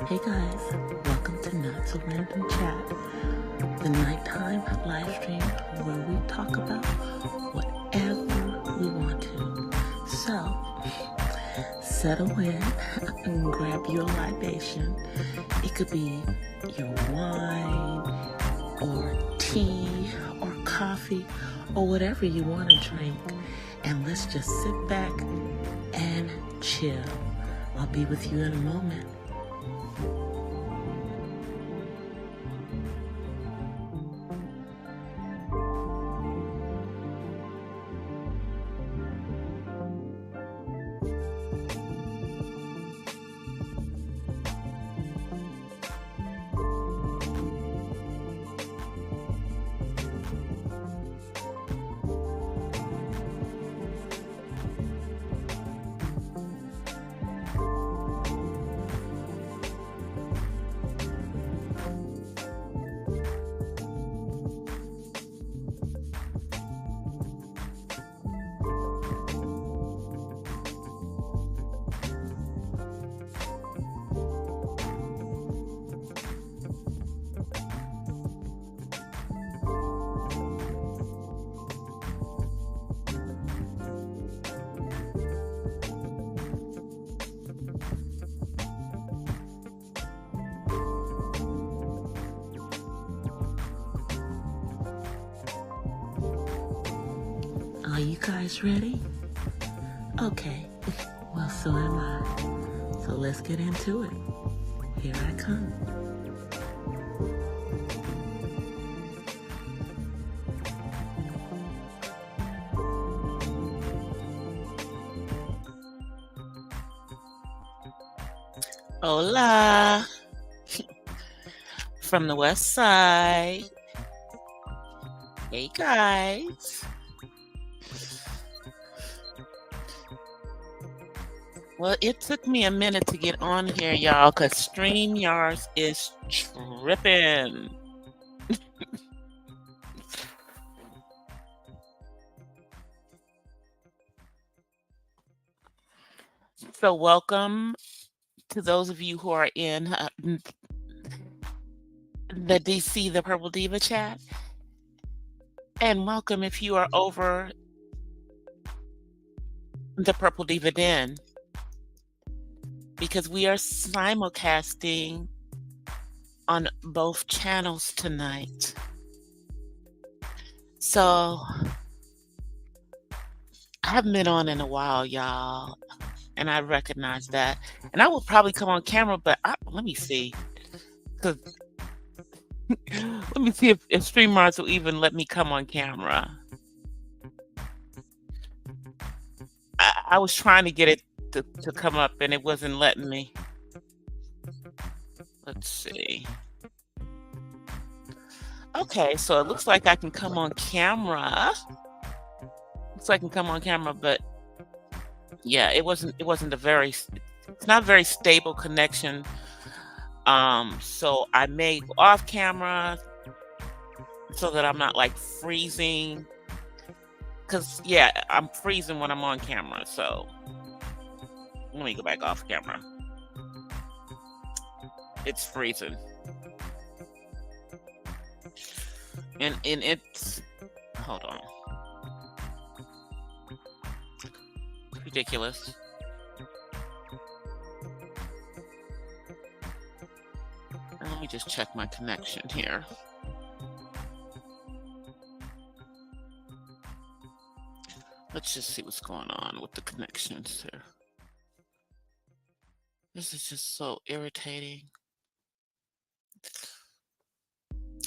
Hey guys, welcome to Not So Random Chat, the nighttime live stream where we talk about whatever we want to. So, settle in and grab your libation. It could be your wine or tea or coffee or whatever you want to drink. And let's just sit back and chill. I'll be with you in a moment. Are you guys ready? Okay, well, so am I. So let's get into it. Here I come. Hola. From the west side. Hey guys. Well, it took me a minute to get on here, y'all, because StreamYard is tripping. So welcome to those of you who are in the DC, the Purple Diva chat. And welcome if you are over the Purple Diva Den, because we are simulcasting on both channels tonight. So I haven't been on in a while, y'all, and I recognize that. And I will probably come on camera, but let me see. Let me see if StreamYard will even let me come on camera. I was trying to get it to come up, and it wasn't letting me. Let's see. Okay, so it looks like I can come on camera. Looks like I can come on camera, but yeah, it wasn't it's not a very stable connection So I may go off camera so that I'm not like freezing. Cause yeah, I'm freezing when I'm on camera. So let me go back off camera. It's freezing. And it's hold on. It's ridiculous. And let me just check my connection here. Let's just see what's going on with the connections here. This is just so irritating.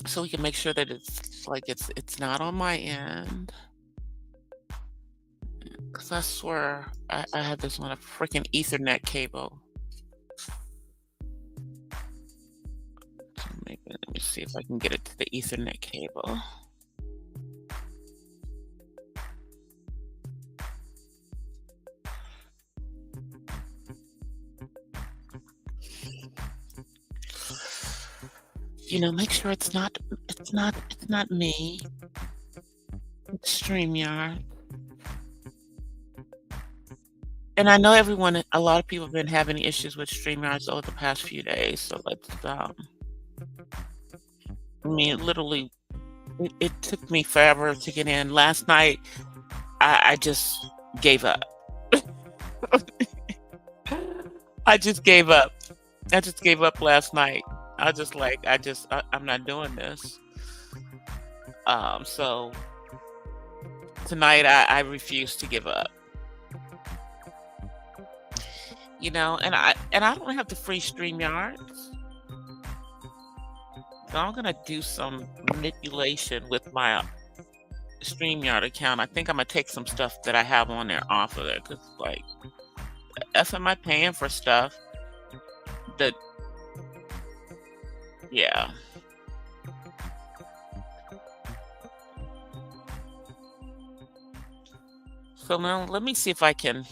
So we can make sure that it's not on my end. Cause I swear I had this on a freaking Ethernet cable. So maybe let me see if I can get it to the Ethernet cable. Make sure it's not me. It's StreamYard. And I know a lot of people have been having issues with StreamYards over the past few days. So literally, it took me forever to get in. Last night, I just gave up. I just gave up. I just gave up last night. I'm not doing this. So tonight I refuse to give up. And I don't have to free StreamYard. So I'm gonna do some manipulation with my StreamYard account. I think I'm gonna take some stuff that I have on there off of it, because F am I paying for stuff that, yeah. So now let me see if I can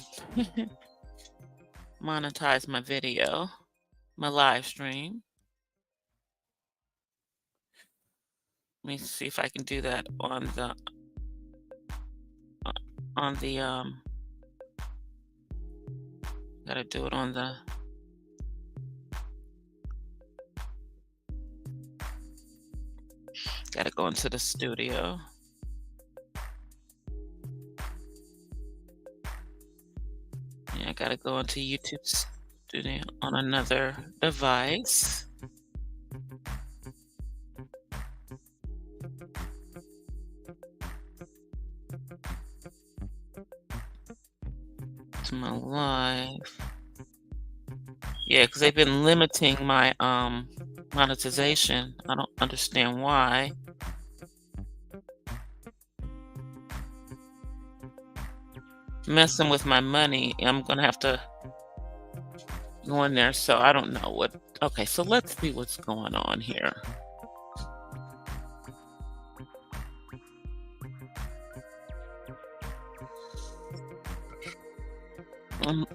monetize my video, my live stream. Let me see if I can do that on the gotta do it on the gotta go into the studio. Yeah, I gotta go into YouTube Studio on another device. To my live. Yeah, because they've been limiting my monetization. I don't understand why. Messing with my money. I'm gonna have to go in there, so I don't know what. Okay, so let's see what's going on here.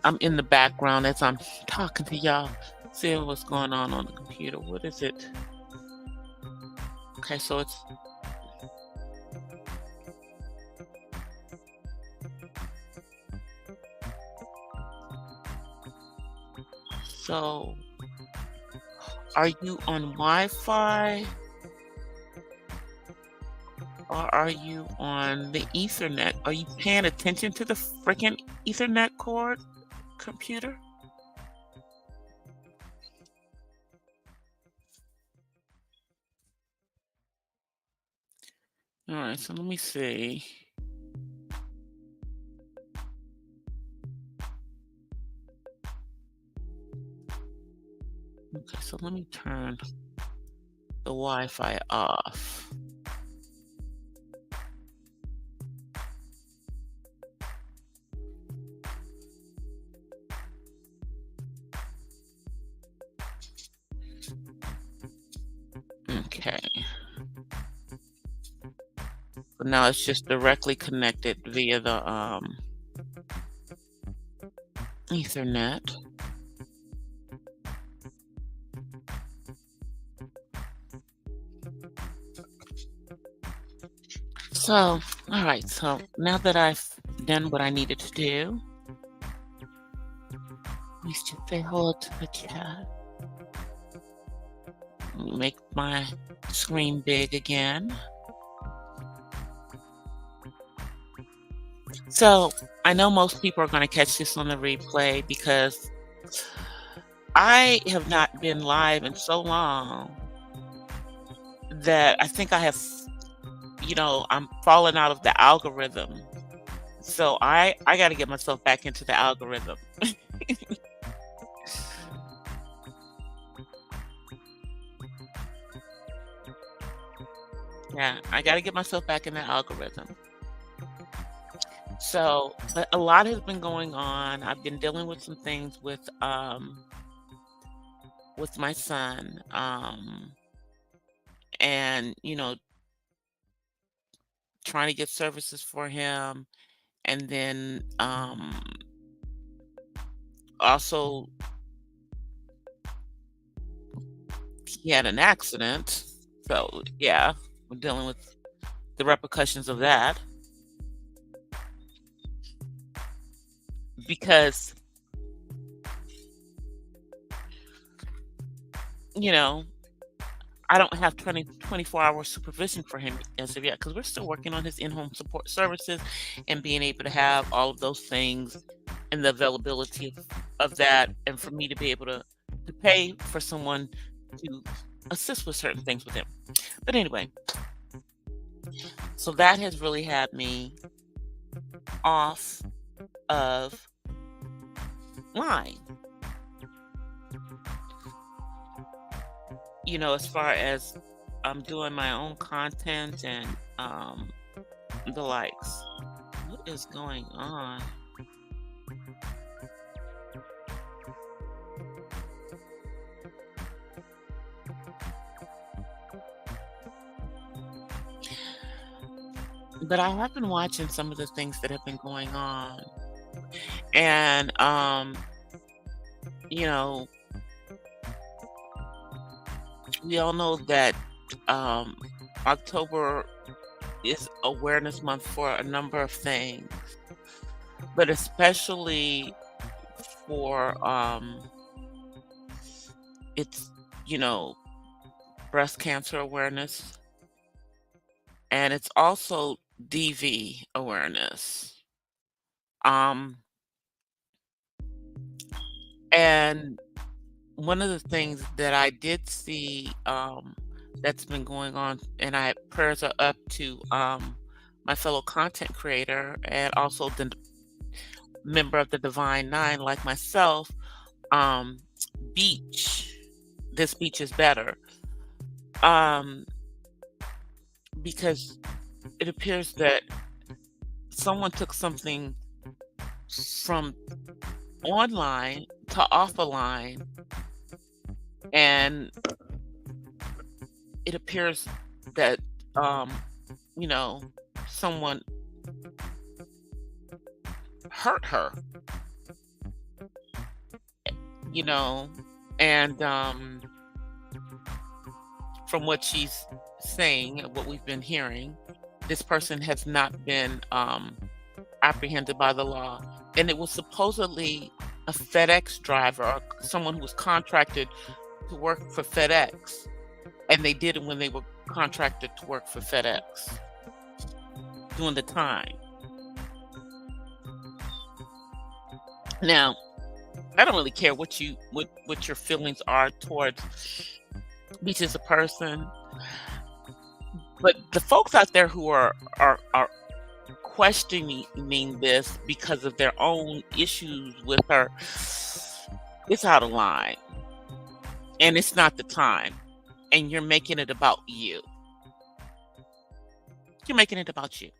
I'm in the background as I'm talking to y'all, seeing what's going on the computer. What is it? Okay, so it's so. Are you on Wi-Fi? Or are you on the Ethernet? Are you paying attention to the freaking Ethernet cord computer? All right, so let me see. Okay, so let me turn the Wi-Fi off. Okay. But now it's just directly connected via the Ethernet. So, all right. So now that I've done what I needed to do, let me just say hello to the chat. Make my screen big again. So I know most people are going to catch this on the replay because I have not been live in so long that I think I have, I'm falling out of the algorithm. So I got to get myself back into the algorithm. Yeah, I got to get myself back in the algorithm. So, but a lot has been going on. I've been dealing with some things with my son, and trying to get services for him, and then also he had an accident. So yeah, we're dealing with the repercussions of that because you know I don't have 24-hour supervision for him as of yet because we're still working on his in-home support services and being able to have all of those things and the availability of that, and for me to be able to pay for someone to assist with certain things with him. But anyway, so that has really had me off of line. As far as I'm doing my own content and the likes. What is going on? But I have been watching some of the things that have been going on. And you know, we all know that October is awareness month for a number of things, but especially for it's breast cancer awareness, and it's also DV awareness. Um and one of the things that I did see that's been going on, and I prayers are up to my fellow content creator and also the member of the Divine Nine like myself, um, beach. This beach is better. Um, because it appears that someone took something from online to offline, and it appears that you know someone hurt her, you know and from what she's saying, what we've been hearing, this person has not been apprehended by the law, and it was supposedly a FedEx driver or someone who was contracted to work for FedEx, and they did it when they were contracted to work for FedEx during the time. Now, I don't really care what your feelings are towards Beach as a person, but the folks out there who are questioning this because of their own issues with her, it's out of line, and it's not the time, and you're making it about you. You're making it about you.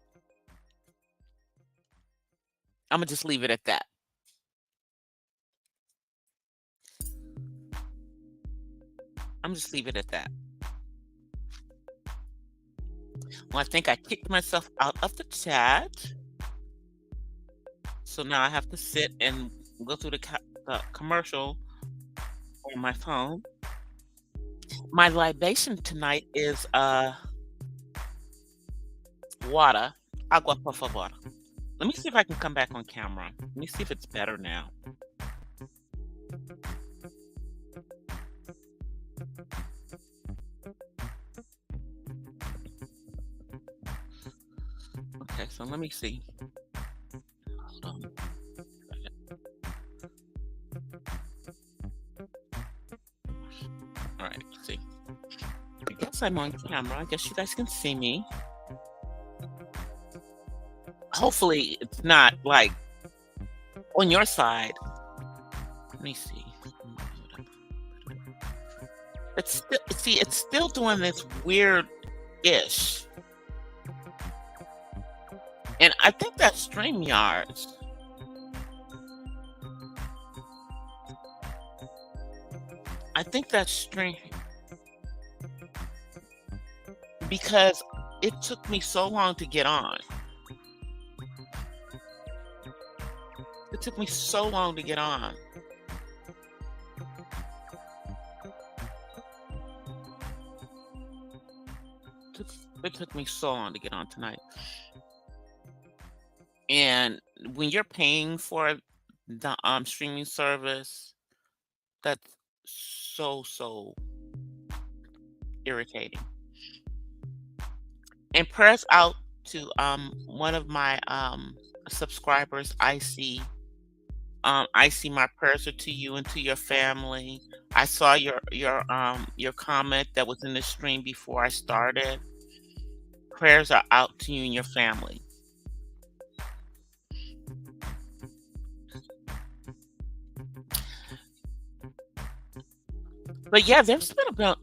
I'm gonna just leave it at that. I'm just leave it at that. Well, I think I kicked myself out of the chat, so now I have to sit and go through the commercial on my phone. My libation tonight is Water. Agua, por favor. Let me see if I can come back on camera. Let me see if it's better now. Okay, so let me see. Hold on. All right, let's see. I guess I'm on camera. I guess you guys can see me. Hopefully, it's not like on your side. Let me see. It's still, see, it's still doing this weird-ish. And I think that's StreamYards. I think that's Stream because it took me so long to get on. It took me so long to get on. It took me so long to get on tonight. And when you're paying for the streaming service, that's so irritating. And prayers out to one of my subscribers, I see my prayers are to you and to your family. I saw your comment that was in the stream before I started. Prayers are out to you and your family. But yeah, there's been about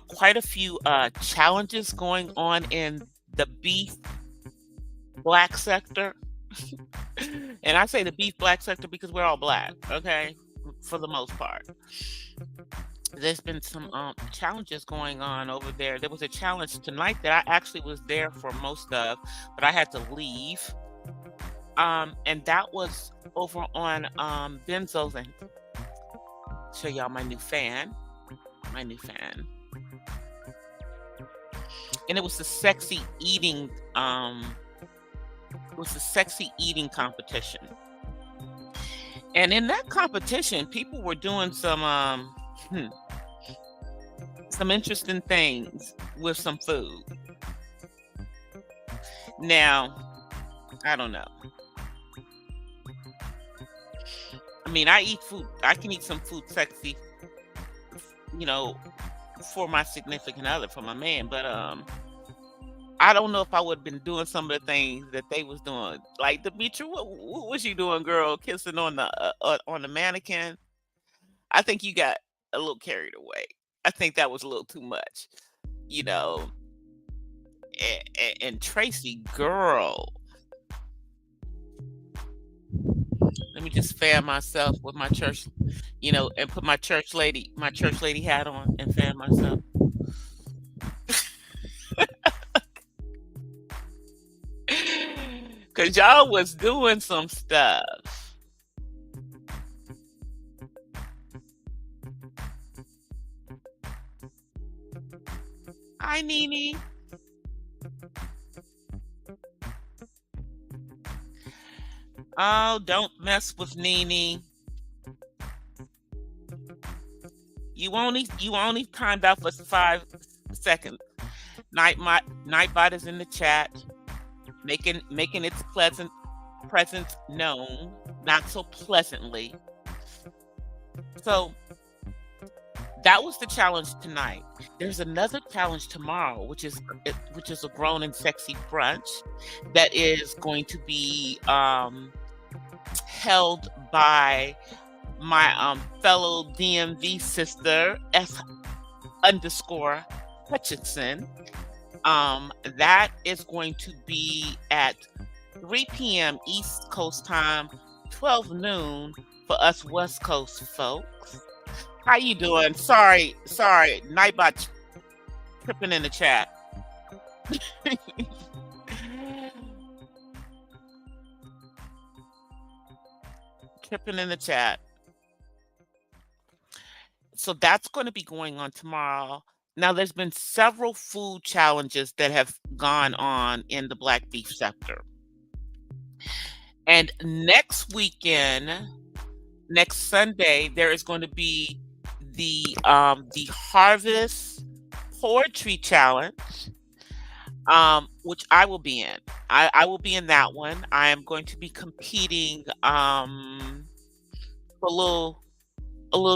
quite a few challenges going on in the beef black sector. And I say the beef black sector because we're all black, okay? For the most part. There's been some challenges going on over there. There was a challenge tonight that I actually was there for most of, but I had to leave. And that was over on Benzo's, and show y'all my new fan. And it was the sexy eating competition. And in that competition, people were doing some interesting things with some food. Now, I don't know. I mean, I eat food. I can eat some food sexy, for my significant other, for my man. But I don't know if I would have been doing some of the things that they was doing. Like, Demetria, what was you doing, girl? Kissing on the mannequin? I think you got a little carried away. I think that was a little too much, you know. And Tracy, girl, let me just fan myself with my church, and put my church lady hat on and fan myself. Cause y'all was doing some stuff. Hi, Nene. Oh, don't mess with Nene. You only timed out for 5 seconds. Nightbot is in the chat, making its presence known, not so pleasantly. So that was the challenge tonight. There's another challenge tomorrow, which is a grown and sexy brunch that is going to be held by my fellow DMV sister S_Hutchinson. That is going to be at 3 p.m. East Coast time, 12 noon for us West Coast folks. How you doing? Sorry, Nightbot tripping in the chat. Tripping in the chat. So that's going to be going on tomorrow. Now, there's been several food challenges that have gone on in the Black beef sector. And next Sunday, there is going to be the Harvest Poetry Challenge, which I will be in. I will be in that one. I am going to be competing for a little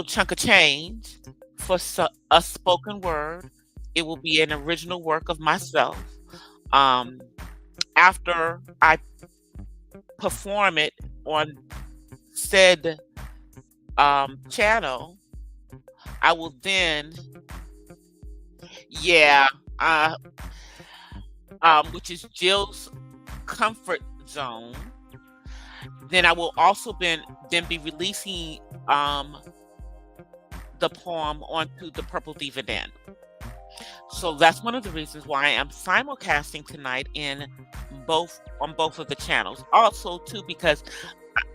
chunk of change for a spoken word. It will be an original work of myself. Um, After I perform it on said channel, I will then, yeah, uh, which is Jill's comfort zone. Then I will also then be releasing the poem onto the Purple Diva Den. So that's one of the reasons why I am simulcasting tonight on both of the channels. Also, too, because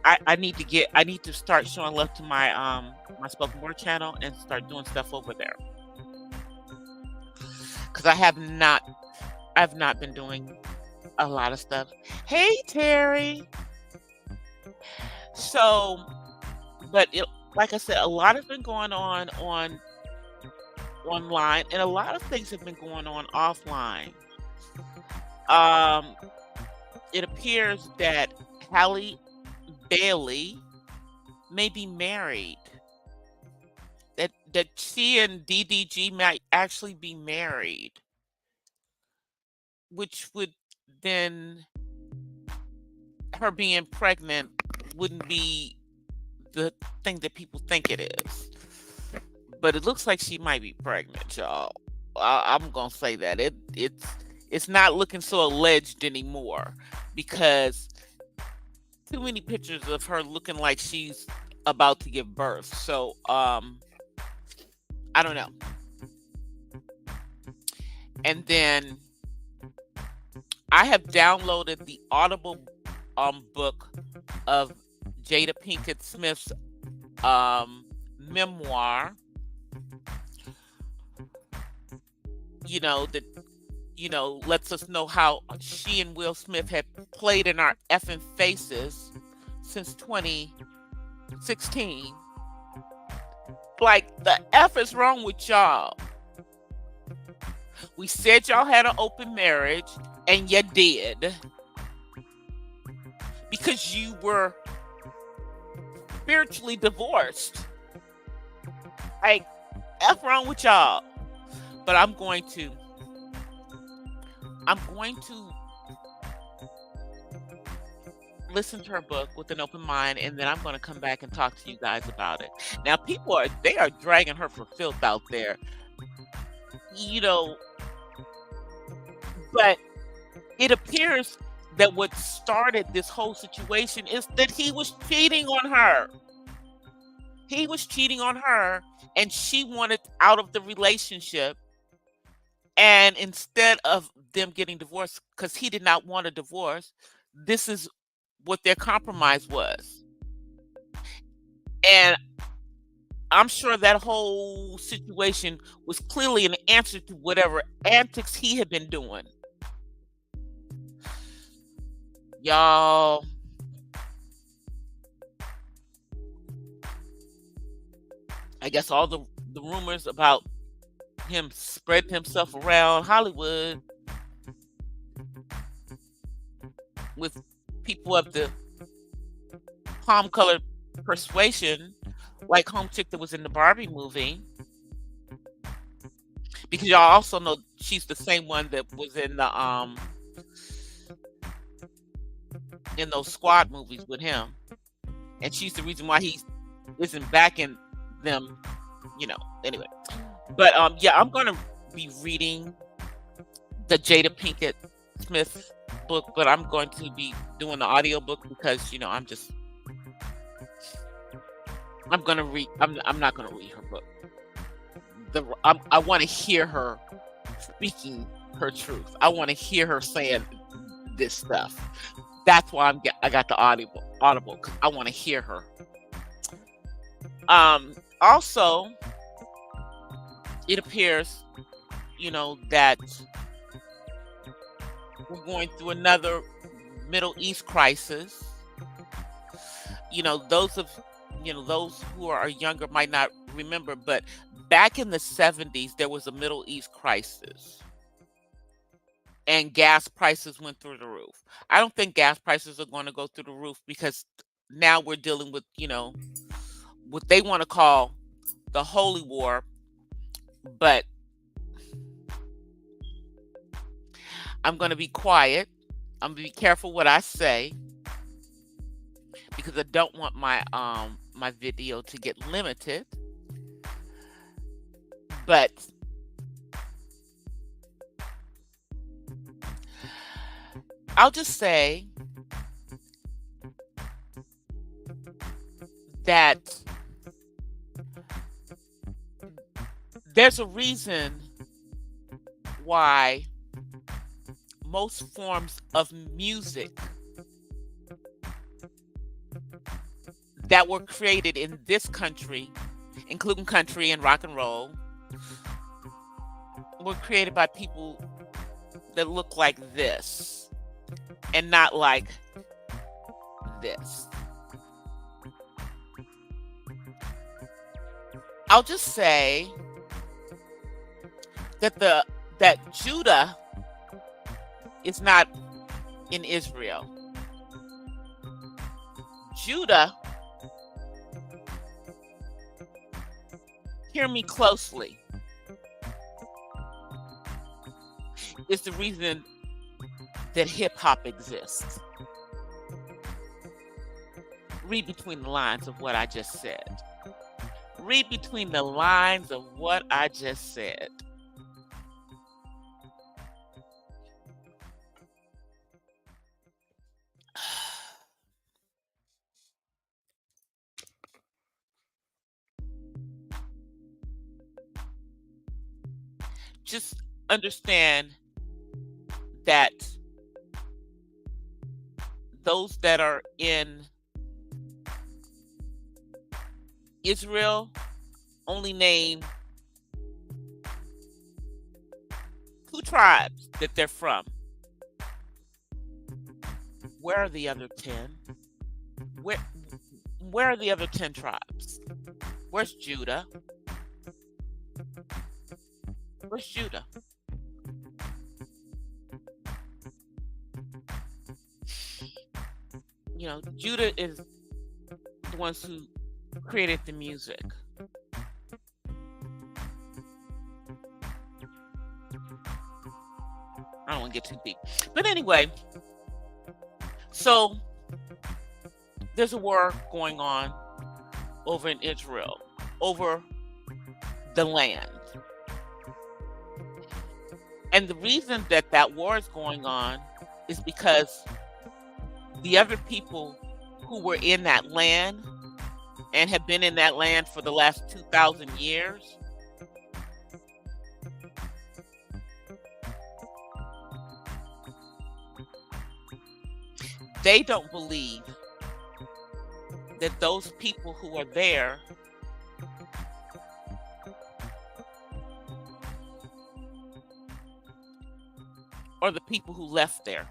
I need to start showing love to my my spoken word channel and start doing stuff over there, because I've not been doing a lot of stuff. Hey, Terry. So, but like I said, a lot has been going on online, and a lot of things have been going on offline. It appears that Halle Bailey may be married. That she and DDG might actually be married, which would then, her being pregnant wouldn't be the thing that people think it is. But it looks like she might be pregnant, y'all. I'm gonna say that it's not looking so alleged anymore, because too many pictures of her looking like she's about to give birth. So I don't know. And then I have downloaded the Audible book of Jada Pinkett Smith's memoir. That lets us know how she and Will Smith have played in our effing faces since 2016. Like, the F is wrong with y'all. We said y'all had an open marriage, and you did, because you were spiritually divorced. Like, F wrong with y'all. But I'm going to listen to her book with an open mind, and then I'm going to come back and talk to you guys about it. Now, they are dragging her for filth out there, but it appears that what started this whole situation is that he was cheating on her. He was cheating on her, and she wanted out of the relationship. And instead of them getting divorced, because he did not want a divorce, this is what their compromise was. And I'm sure that whole situation was clearly an answer to whatever antics he had been doing. Y'all, I guess all the rumors about him spreading himself around Hollywood with people of the palm colored persuasion, like Home Chick that was in the Barbie movie, because y'all also know she's the same one that was in those Squad movies with him, and she's the reason why he isn't backing them, anyway. But yeah, I'm gonna be reading the Jada Pinkett Smith book, but I'm going to be doing the audio book because I'm gonna read. I'm not gonna read her book. I want to hear her speaking her truth. I want to hear her saying this stuff. That's why I got the audible because I want to hear her. Also, it appears that we're going through another Middle East crisis. Those who are younger might not remember, but back in the 70s, there was a Middle East crisis and gas prices went through the roof. I don't think gas prices are going to go through the roof because now we're dealing with, what they want to call the holy war. But I'm going to be quiet. I'm going to be careful what I say because I don't want my video to get limited. But I'll just say that there's a reason why most forms of music that were created in this country, including country and rock and roll, were created by people that look like this and not like this. I'll just say that Judah is not in Israel. Judah, hear me closely, is the reason that hip hop exists. Read between the lines of what I just said. Read between the lines of what I just said. Just understand that those that are in Israel only name 2 tribes that they're from. Where are the other 10? Where are the other 10 tribes? Where's Judah? Where's Judah? Judah is the ones who created the music. I don't want to get too deep. But anyway, so there's a war going on over in Israel, over the land. And the reason that war is going on is because the other people who were in that land and have been in that land for the last 2,000 years, they don't believe that those people who are there are the people who left there.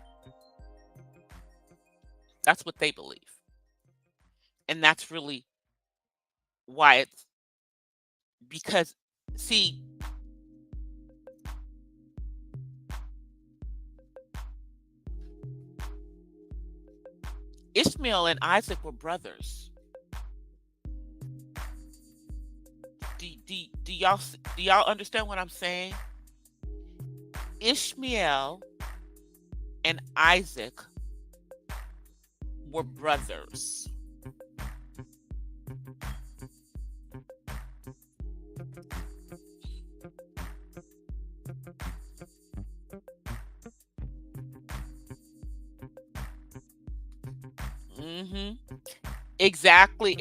That's what they believe. And that's really why it's because, see, Ishmael and Isaac were brothers. Do y'all understand what I'm saying? Ishmael and Isaac were brothers. Exactly.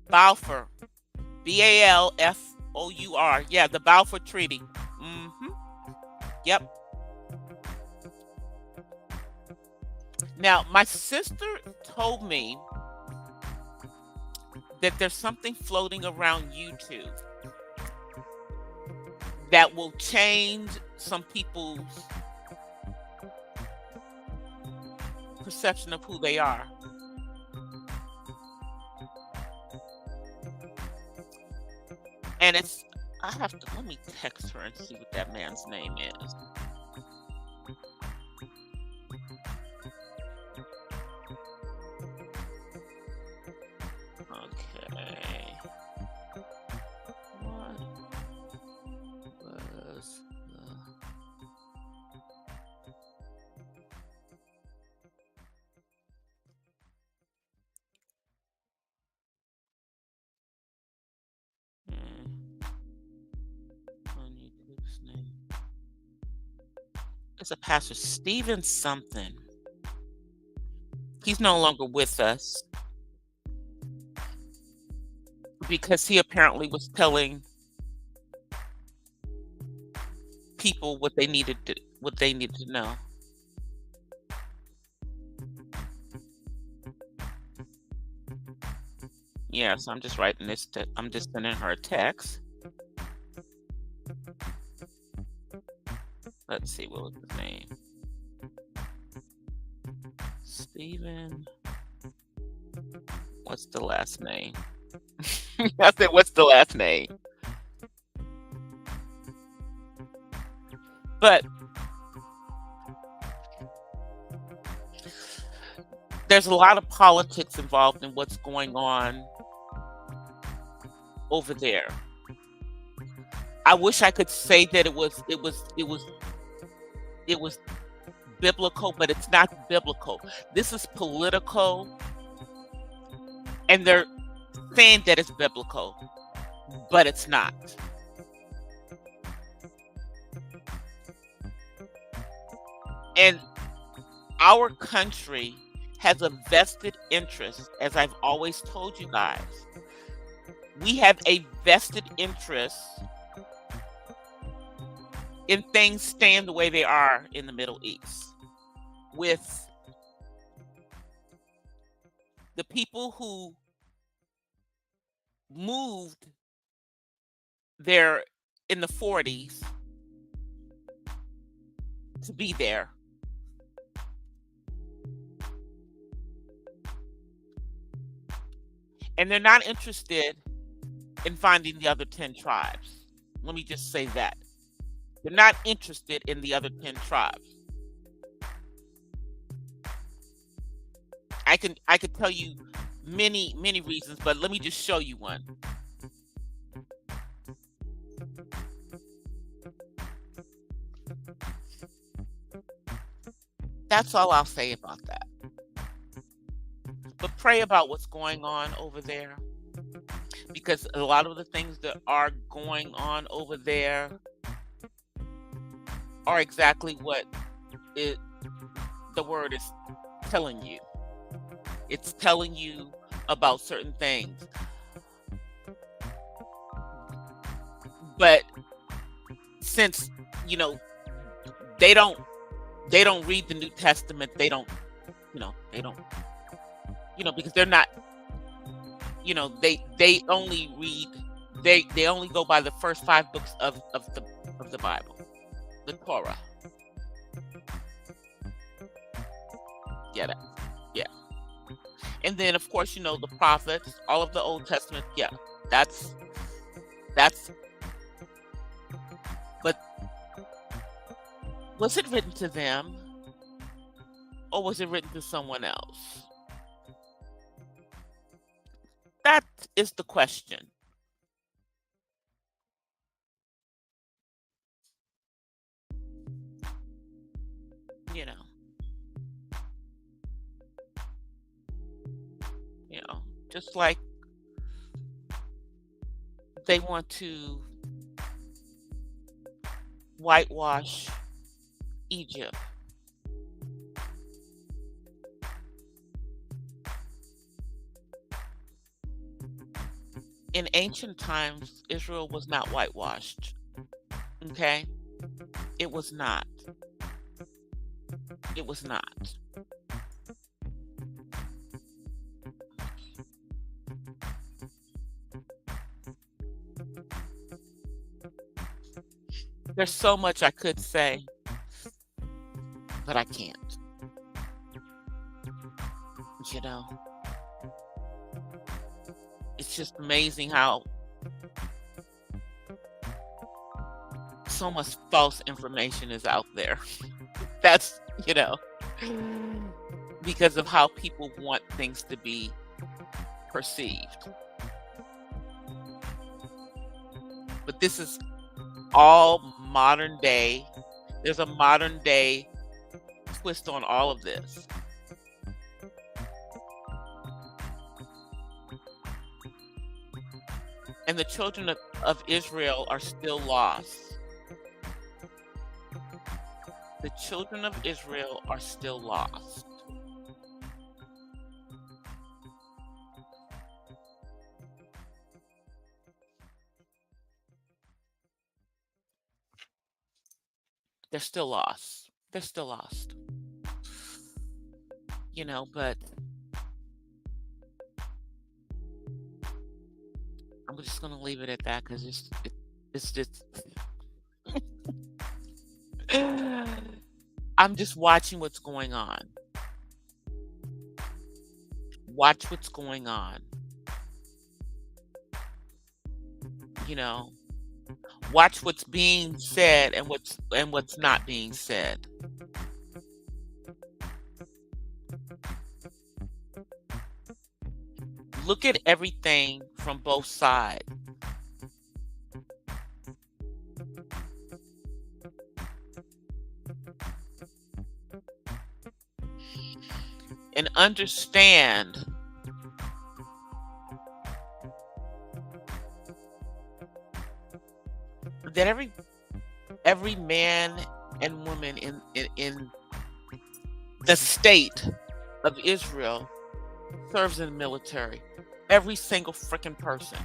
Balfour. Balfour. Yeah, the Balfour Treaty. Yep. Now, my sister told me that there's something floating around YouTube that will change some people's perception of who they are. And let me text her and see what that man's name is. Okay. What was on YouTube's name? It's a pastor, Stephen something. He's no longer with us because he apparently was telling people what they needed to know. Yeah, so I'm just writing this. I'm just sending her a text. Let's see, what was his name? Stephen. What's the last name? I said, what's the last name? But there's a lot of politics involved in what's going on over there. I wish I could say that it was biblical, but it's not biblical. This is political, and they're saying that it's biblical, but it's not. And our country has a vested interest, as I've always told you guys. We have a vested interest in things staying the way they are in the Middle East, with the people who moved there in the 40s to be there. And they're not interested in finding the other 10 tribes. Let me just say that. They're not interested in the other 10 tribes. I could tell you many reasons, but let me just show you one. That's all I'll say about that. But pray about what's going on over there, because a lot of the things that are going on over there are exactly what the word is telling you. It's telling you about certain things. But since, they don't read the New Testament, because they're not, they only read, they only go by the first 5 books of the Bible, the Torah. Yeah. And then, of course, the prophets, all of the Old Testament. Yeah, that's. But was it written to them, or was it written to someone else? That is the question. Just like they want to whitewash Egypt. In ancient times, Israel was not whitewashed. Okay? It was not. It was not. There's so much I could say, but I can't. You know, it's just amazing how so much false information is out there. That's, because of how people want things to be perceived. But this is all modern day. There's a modern day twist on all of this. And the children of Israel are still lost. The children of Israel are still lost. They're still lost. They're still lost. But I'm just gonna leave it at that because it's just I'm just watching what's going on. Watch what's going on. Watch what's being said and what's not being said. Look at everything from both sides. And understand that every man and woman in the state of Israel serves in the military. Every single freaking person.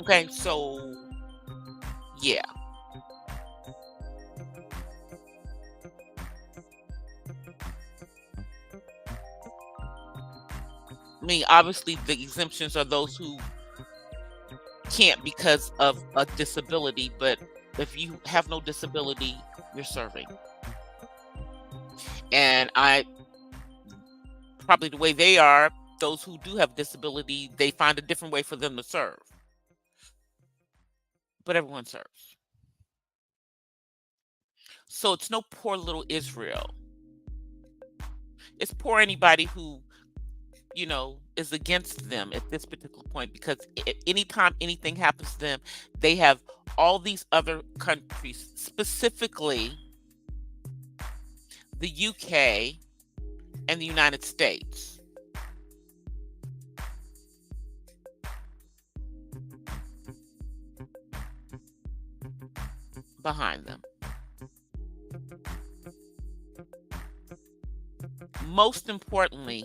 Okay, so yeah. I mean, obviously the exemptions are those who can't because of a disability, but if you have no disability, you're serving. And probably the way they are, those who do have disability, they find a different way for them to serve. But everyone serves. So it's no poor little Israel. It's poor anybody who, is against them at this particular point, because anytime anything happens to them, they have all these other countries, specifically the UK and the United States, behind them. Most importantly,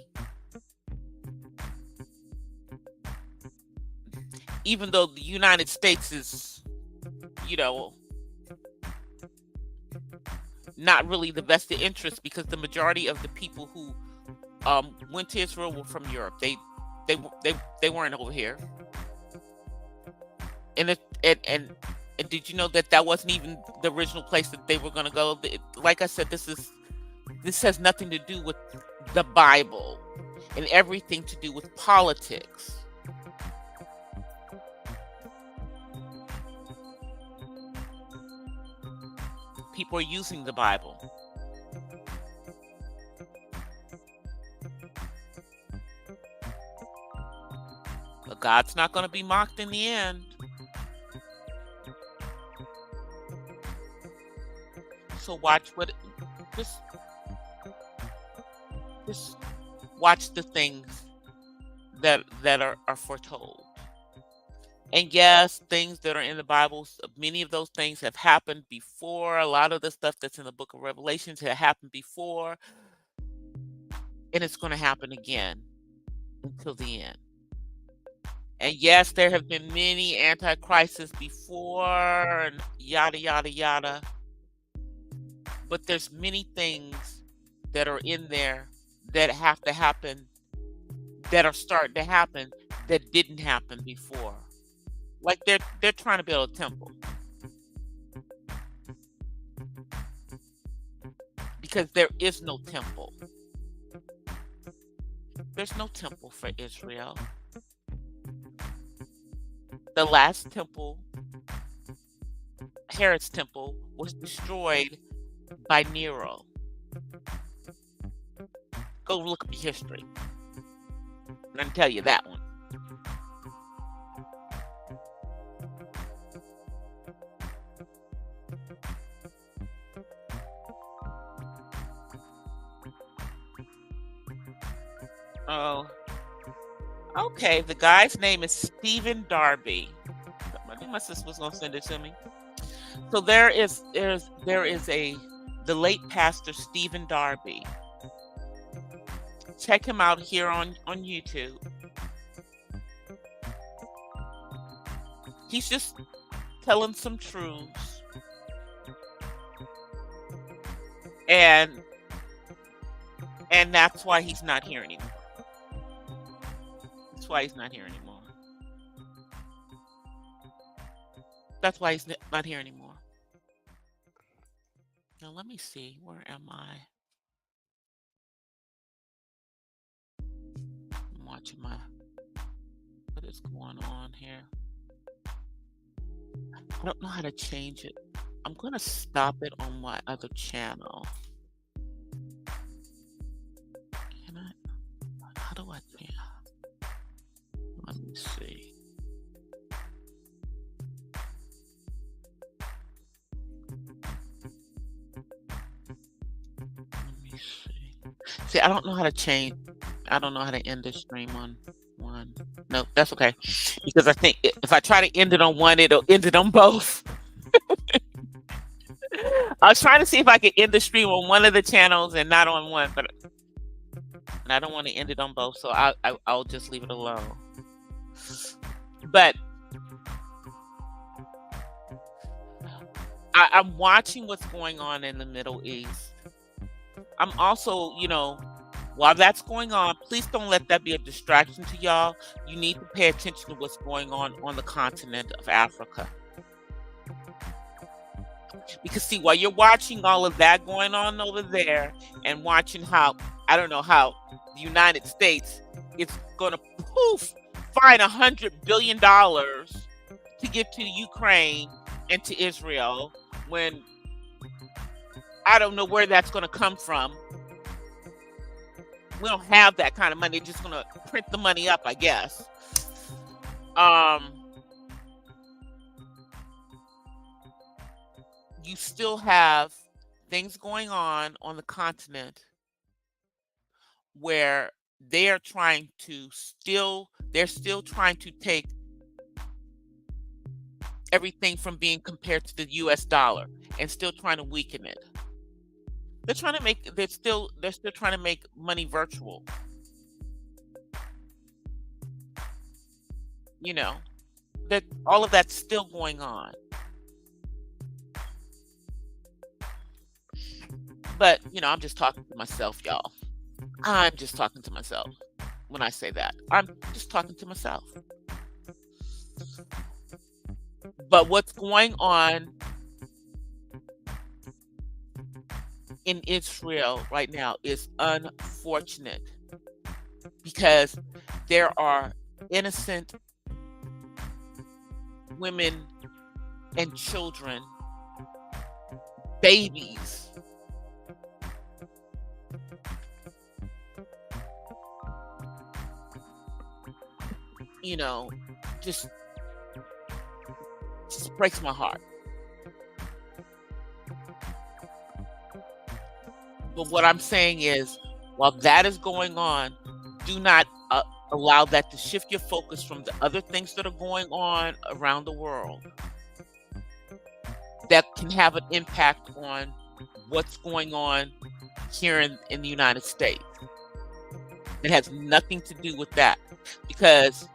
even though the United States is, not really the vested interest, because the majority of the people who went to Israel were from Europe. They weren't over here. And did you know that wasn't even the original place that they were going to go? Like I said, this has nothing to do with the Bible and everything to do with politics. People are using the Bible. But God's not going to be mocked in the end. So watch just watch the things that are foretold. And yes, things that are in the Bible, many of those things have happened before. A lot of the stuff that's in the book of Revelations had happened before. And it's going to happen again until the end. And yes, there have been many antichrists before, and yada, yada, yada. But there's many things that are in there that have to happen, that are starting to happen, that didn't happen before. Like they're trying to build a temple because there is no temple. There's no temple for Israel. The last temple, Herod's temple, was destroyed by Nero. Go look up history. And I can tell you that one. Oh, okay. The guy's name is Stephen Darby. I think my sister was gonna send it to me. So there is the late pastor Stephen Darby. Check him out here on YouTube. He's just telling some truths. And that's why he's not here anymore. That's why he's not here anymore. That's why he's not here anymore. Now let me see. Where am I? I'm watching what is going on here. I don't know how to change it. I'm gonna stop it on my other channel. Can I? How do I change? Let me see. Let me see. See, I don't know how to change. I don't know how to end the stream on one. No, that's okay. Because I think if I try to end it on one, it'll end it on both. I was trying to see if I could end the stream on one of the channels and not on one, but I don't want to end it on both, so I'll just leave it alone. But I'm watching what's going on in the Middle East. I'm also, while that's going on, please don't let that be a distraction to y'all. You need to pay attention to what's going on the continent of Africa. Because see, while you're watching all of that going on over there and watching how, I don't know how the United States is going to find $100 billion to give to Ukraine and to Israel when I don't know where that's going to come from. We don't have that kind of money. They're just going to print the money up, I guess. You still have things going on the continent where they're still trying to take everything from being compared to the US dollar and still trying to weaken it. They're still trying to make money virtual. That all of that's still going on. But, I'm just talking to myself, y'all. I'm just talking to myself when I say that. I'm just talking to myself. But what's going on in Israel right now is unfortunate because there are innocent women and children, babies, just breaks my heart. But what I'm saying is, while that is going on, do not allow that to shift your focus from the other things that are going on around the world that can have an impact on what's going on here in the United States. It has nothing to do with that. Because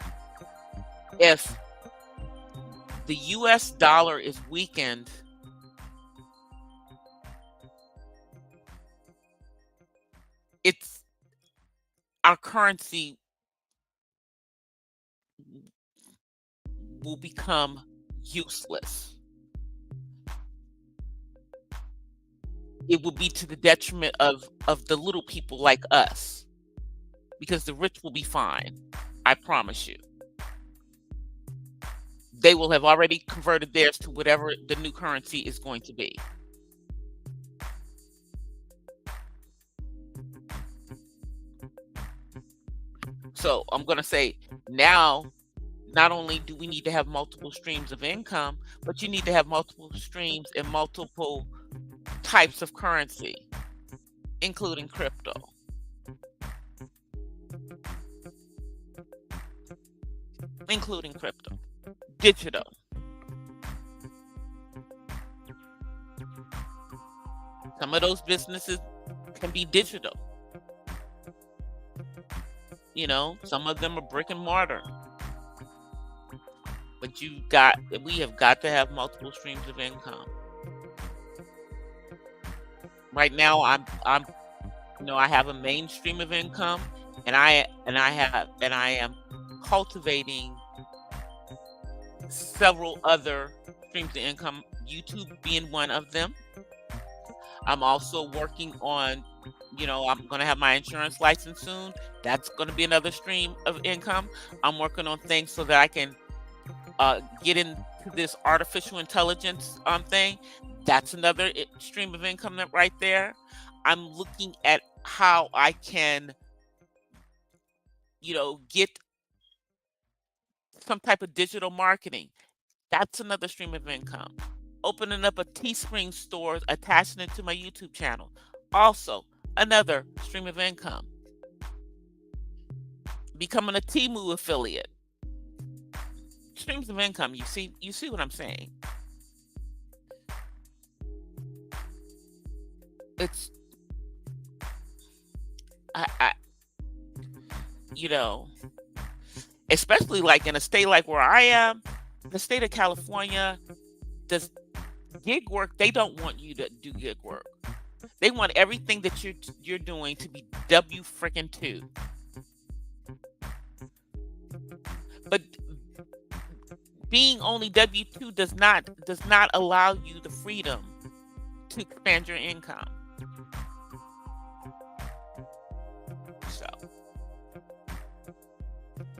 if the US dollar is weakened, it's our currency will become useless. It will be to the detriment of the little people like us, because the rich will be fine. I promise you. They will have already converted theirs to whatever the new currency is going to be. So I'm going to say now, not only do we need to have multiple streams of income, but you need to have multiple streams and multiple types of currency, including crypto. Including crypto. Digital. Some of those businesses can be digital. You know, some of them are brick and mortar. But we have got to have multiple streams of income. Right now, I have a main stream of income, and I am cultivating several other streams of income, YouTube being one of them. I'm also working on, I'm going to have my insurance license soon. That's going to be another stream of income. I'm working on things so that I can get into this artificial intelligence thing. That's another stream of income right there. I'm looking at how I can, get some type of digital marketing. That's another stream of income. Opening up a Teespring store, attaching it to my YouTube channel. Also, another stream of income. Becoming a Temu affiliate. Streams of income. You see what I'm saying? It's especially like in a state like where I am, the state of California, does gig work. They don't want you to do gig work. They want everything that you're doing to be W-2. But being only W-2 does not allow you the freedom to expand your income. So,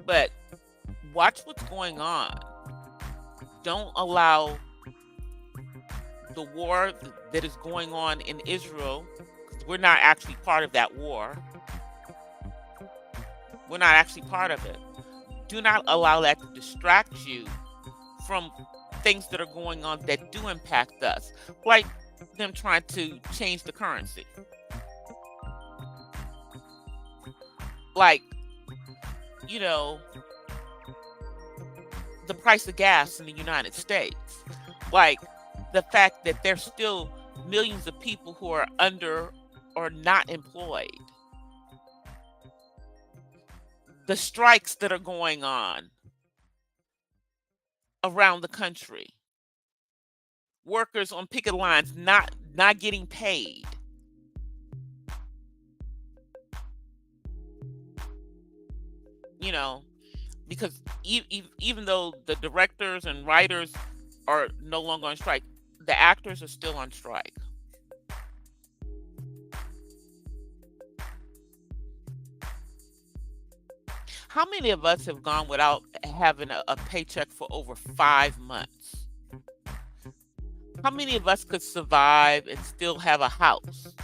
but watch what's going on. Don't allow the war that is going on in Israel, because we're not actually part of that war. We're not actually part of it. Do not allow that to distract you from things that are going on that do impact us, like them trying to change the currency. Like, the price of gas in the United States. Like, the fact that there's still millions of people who are under or not employed. The strikes that are going on around the country. Workers on picket lines not getting paid. Because even though the directors and writers are no longer on strike, the actors are still on strike. How many of us have gone without having a paycheck for over 5 months? How many of us could survive and still have a house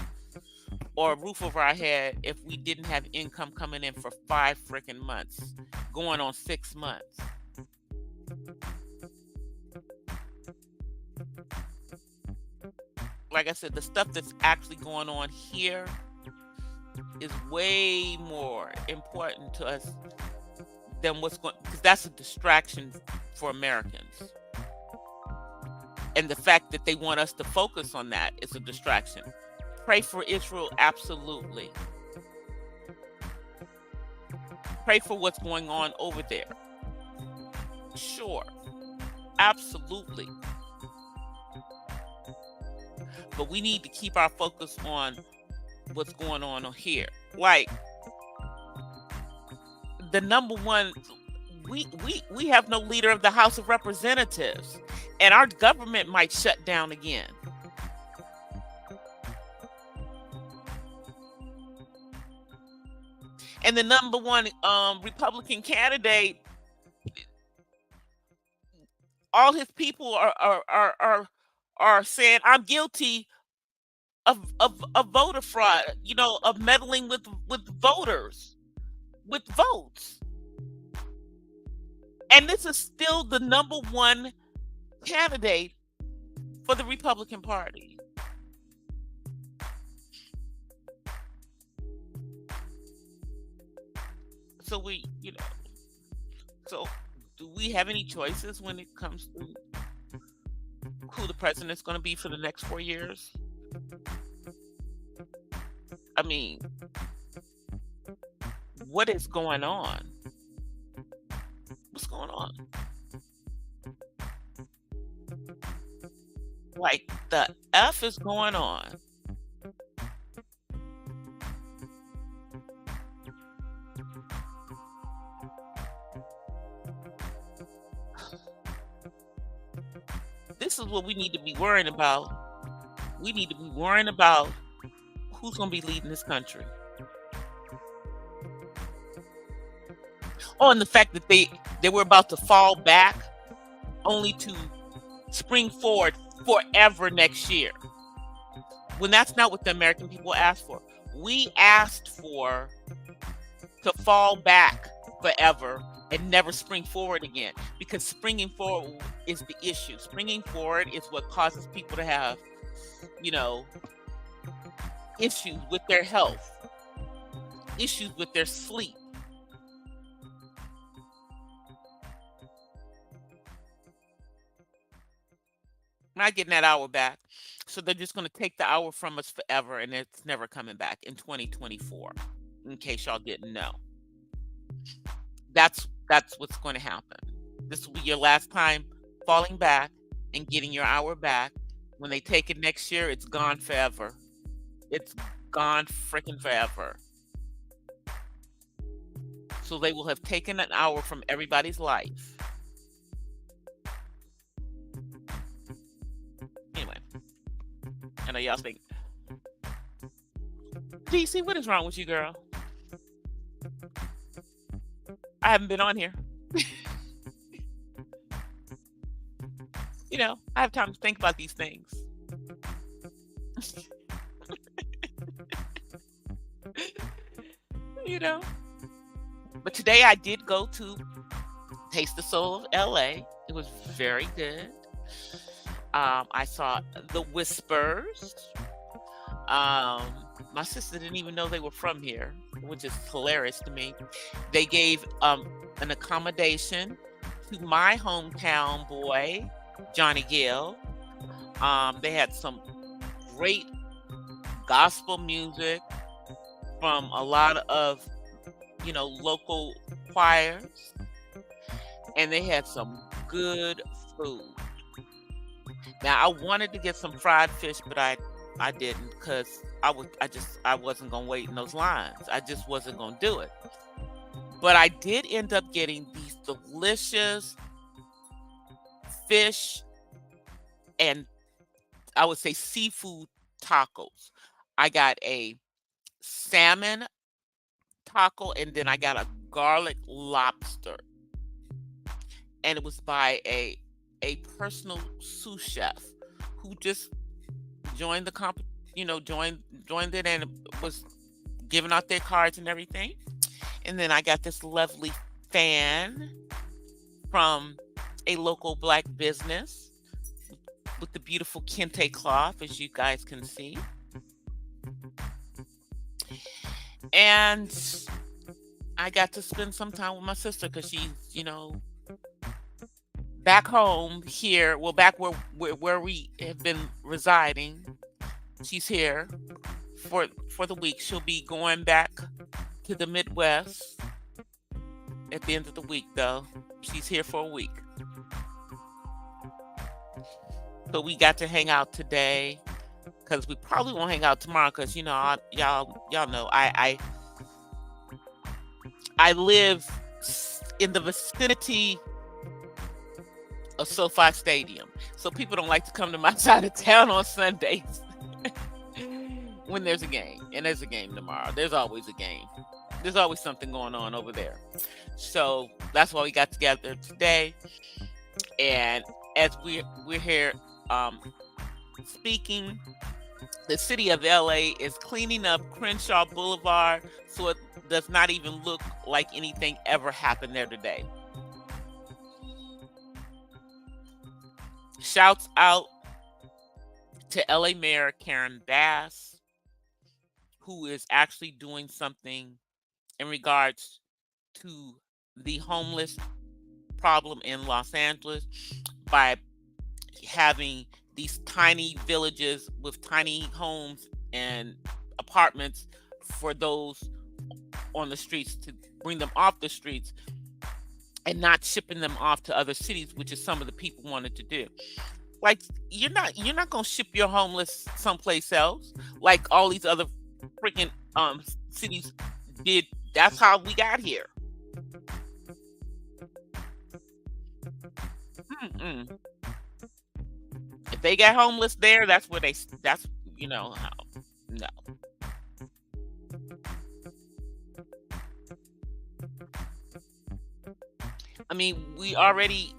or a roof over our head if we didn't have income coming in for 5 freaking months, going on 6 months? Like I said, the stuff that's actually going on here is way more important to us than what's going, because that's a distraction for Americans. And the fact that they want us to focus on that is a distraction. Pray for Israel, absolutely. Pray for what's going on over there. Sure, absolutely. But we need to keep our focus on what's going on here. Like, the number one, we have no leader of the House of Representatives, and our government might shut down again. And the number one Republican candidate, all his people are saying, I'm guilty of voter fraud, of meddling with voters, with votes. And this is still the number one candidate for the Republican Party. So so do we have any choices when it comes to who the president is going to be for the next 4 years? I mean, what is going on? What's going on? Like, the F is going on. This is what we need to be worrying about. We need to be worrying about who's going to be leading this country. Oh, and the fact that they were about to fall back only to spring forward forever next year. When that's not what the American people asked for. We asked for to fall back forever and never spring forward again, because springing forward is the issue. Springing forward is what causes people to have, issues with their health, issues with their sleep. Not getting that hour back. So they're just going to take the hour from us forever, and it's never coming back in 2024, in case y'all didn't know. That's what's going to happen. This will be your last time falling back and getting your hour back. When they take it next year, it's gone forever. It's gone freaking forever. So they will have taken an hour from everybody's life. Anyway, I know y'all think, DC, what is wrong with you, girl? I haven't been on here. I have time to think about these things. But today I did go to Taste the Soul of LA. It was very good. I saw the Whispers. My sister didn't even know they were from here, which is hilarious to me. They gave an accommodation to my hometown boy, Johnny Gill. They had some great gospel music from a lot of, local choirs. And they had some good food. Now, I wanted to get some fried fish, but I didn't, because I wasn't gonna wait in those lines. I just wasn't gonna do it. But I did end up getting these delicious fish and, I would say, seafood tacos. I got a salmon taco, and then I got a garlic lobster. And it was by a personal sous chef who just joined the joined it, and was giving out their cards and everything. And then I got this lovely fan from a local Black business with the beautiful kente cloth, as you guys can see. And I got to spend some time with my sister, because she's, back home here. Well, back where we have been residing. She's here for the week. She'll be going back to the Midwest at the end of the week, though. She's here for a week. So we got to hang out today, because we probably won't hang out tomorrow, because y'all know I live in the vicinity of SoFi Stadium. So people don't like to come to my side of town on Sundays when there's a game. And there's a game tomorrow. There's always a game. There's always something going on over there. So that's why we got together today. And as we're here speaking, the city of LA is cleaning up Crenshaw Boulevard so it does not even look like anything ever happened there today. Shouts out to LA Mayor Karen Bass, who is actually doing something in regards to the homeless problem in Los Angeles by having these tiny villages with tiny homes and apartments for those on the streets, to bring them off the streets and not shipping them off to other cities, which is some of the people wanted to do. Like, you're not gonna ship your homeless someplace else like all these other freaking cities did. That's how we got here. Mm-mm. If they got homeless there, that's where that's how. No. I mean, we already,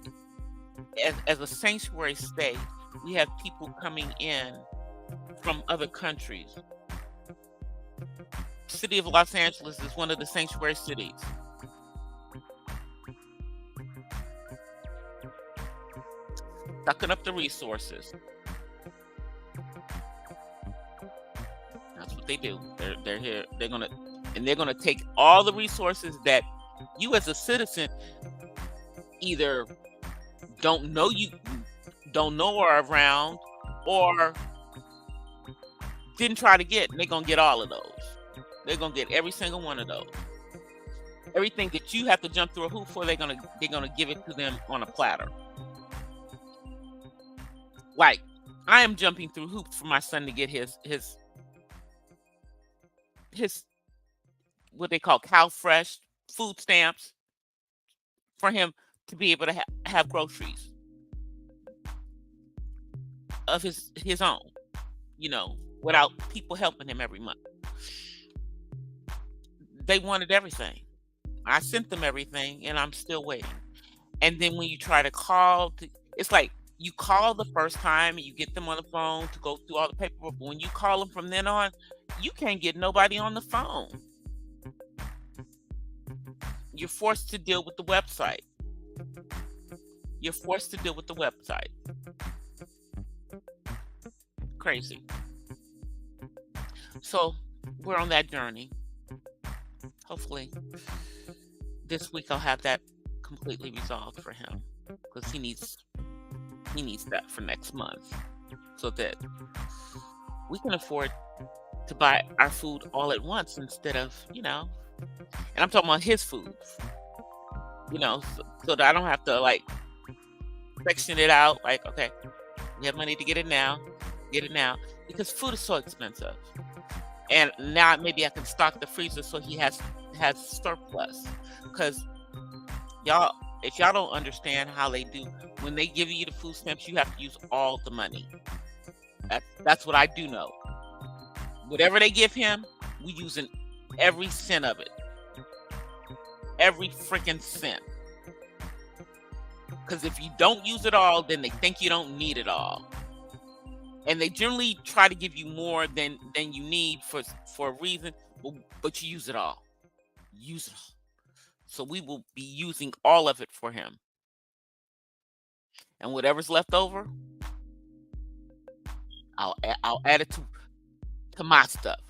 as a sanctuary state, we have people coming in from other countries. City of Los Angeles is one of the sanctuary cities. Sucking up the resources. That's what they do. They're here. They're gonna take all the resources that you as a citizen either don't know are around or didn't try to get, and they're gonna get all of those. They're gonna get every single one of those. Everything that you have to jump through a hoop for, they're gonna give it to them on a platter. Like, I am jumping through hoops for my son to get his what they call cow fresh food stamps, for him to be able to have groceries of his own, without people helping him every month. They wanted everything. I sent them everything, and I'm still waiting. And then when you try to call, it's like you call the first time and you get them on the phone to go through all the paperwork. But when you call them from then on, you can't get nobody on the phone. You're forced to deal with the website. Crazy. So we're on that journey. Hopefully this week I'll have that completely resolved for him, because he needs that for next month, so that we can afford to buy our food all at once instead of, and I'm talking about his food, so that I don't have to like section it out. Like, okay, we have money to get it now, because food is so expensive. And now maybe I can stock the freezer so he has surplus. Because if y'all don't understand how they do, when they give you the food stamps, you have to use all the money. That's what I do know. Whatever they give him, we using every cent of it. Every freaking cent. Because if you don't use it all, then they think you don't need it all. And they generally try to give you more than you need for a reason, but you use it all. So we will be using all of it for him. And whatever's left over, I'll add it to my stuff.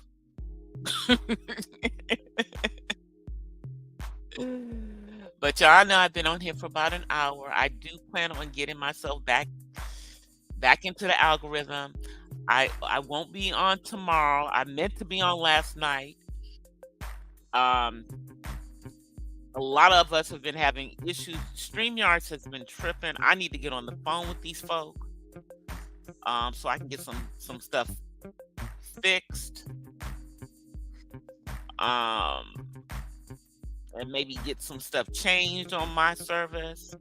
But y'all know I've been on here for about an hour. I do plan on getting myself back into the algorithm. I won't be on tomorrow. I meant to be on last night. A lot of us have been having issues. StreamYards has been tripping. I need to get on the phone with these folk, so I can get some stuff fixed. and maybe get some stuff changed on my service.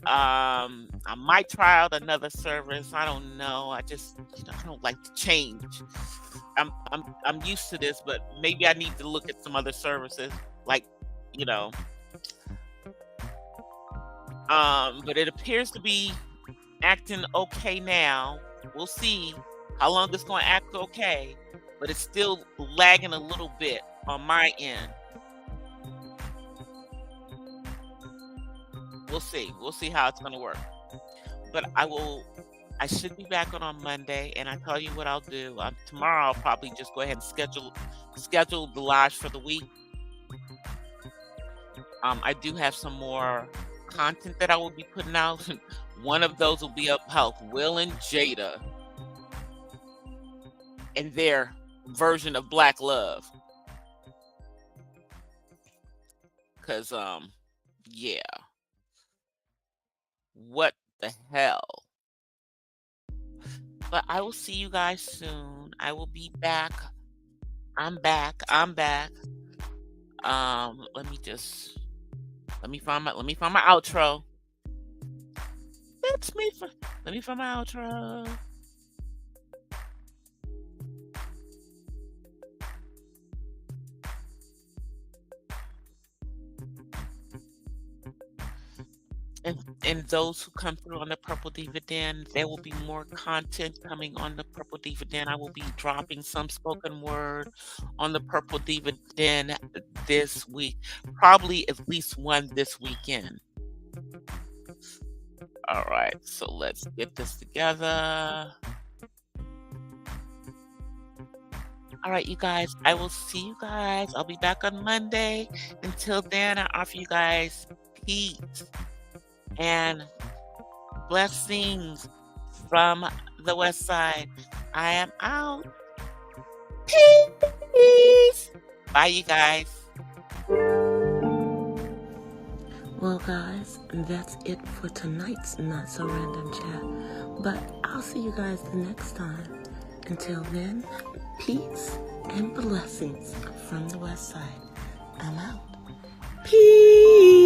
I might try out another service. I don't know. I just, I don't like to change. I'm used to this, but maybe I need to look at some other services, like, you know. But it appears to be acting okay now. We'll see how long it's going to act okay, but it's still lagging a little bit on my end. We'll see. We'll see how it's going to work. But I should be back on Monday, and I tell you what I'll do. Tomorrow I'll probably just go ahead and schedule the lives for the week. I do have some more content that I will be putting out. One of those will be about Will and Jada and their version of Black Love. Cause yeah. What the hell? But I will see you guys soon. I will be back. I'm back. Let me find my outro. Let me find my outro. And those who come through on the Purple Diva Den, there will be more content coming on the Purple Diva Den. I will be dropping some spoken word on the Purple Diva Den this week. Probably at least one this weekend. All right, so let's get this together. All right, you guys, I will see you guys. I'll be back on Monday. Until then, I offer you guys peace and blessings from the West Side. I am out. Peace. Bye, you guys. Well, guys, that's it for tonight's Not So Random Chat. But I'll see you guys the next time. Until then, peace and blessings from the West Side. I'm out. Peace.